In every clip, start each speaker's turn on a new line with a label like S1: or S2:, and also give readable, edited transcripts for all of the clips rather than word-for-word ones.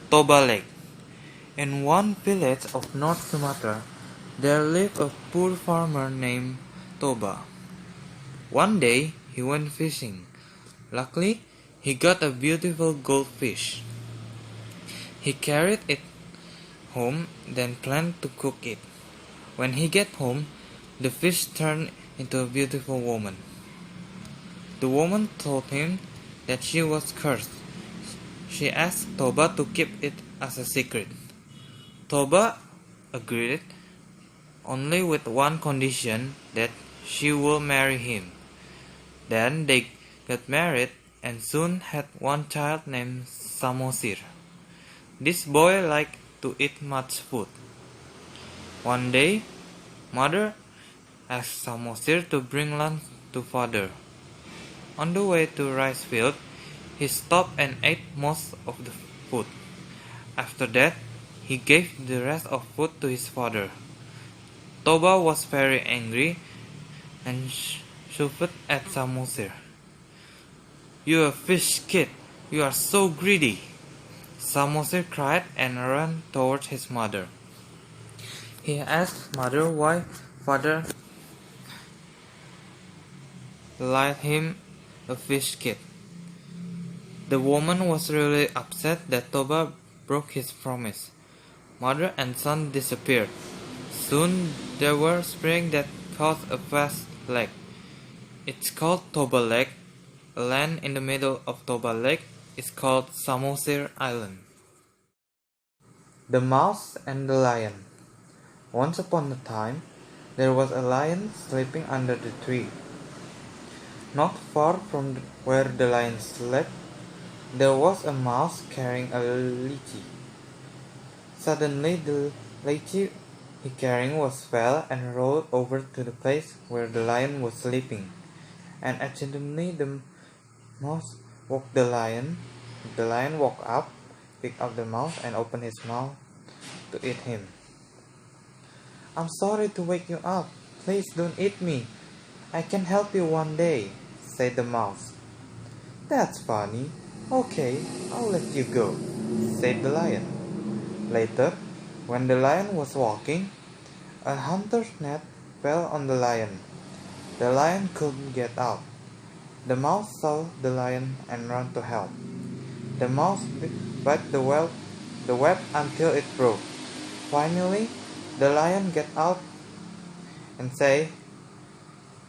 S1: Toba Lake. In one village of North Sumatra, there lived a poor farmer named Toba. One day he went fishing. Luckily, he got a beautiful goldfish. He carried it home, then planned to cook it. When he got home, the fish turned into a beautiful woman. The woman told him that she was cursed. She asked Toba to keep it as a secret. Toba agreed, only with one condition, that she would marry him. Then they got married and soon had one child named Samosir. This boy liked to eat much food. One day, mother asked Samosir to bring lunch to father. On the way to rice field, he stopped and ate most of the food. After that, he gave the rest of food to his father. Toba was very angry and shouted at Samosir. "You a fish kid! You are so greedy!" Samosir cried and ran towards his mother. He asked mother why father called him a fish kid. The woman was really upset that Toba broke his promise. Mother and son disappeared. Soon there were springs that caused a vast lake. It's called Toba Lake. A land in the middle of Toba Lake is called Samosir Island. The Mouse and the Lion. Once upon a time, there was a lion sleeping under the tree. Not far from where the lion slept, there was a mouse carrying a lychee. Suddenly, the lychee he carrying was fell and rolled over to the place where the lion was sleeping. And accidentally, the mouse woke the lion. The lion woke up, picked up the mouse, and opened his mouth to eat him. "I'm sorry to wake you up. Please don't eat me. I can help you one day," said the mouse. "That's funny. Okay, I'll let you go," said the lion. Later, when the lion was walking, a hunter's net fell on the lion. The lion couldn't get out. The mouse saw the lion and ran to help. The mouse bit the web until it broke. Finally, the lion got out and said,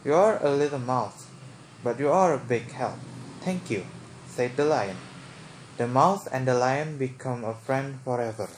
S1: "You are a little mouse, but you are a big help. Thank you," said the lion. The mouse and the lion become a friend forever.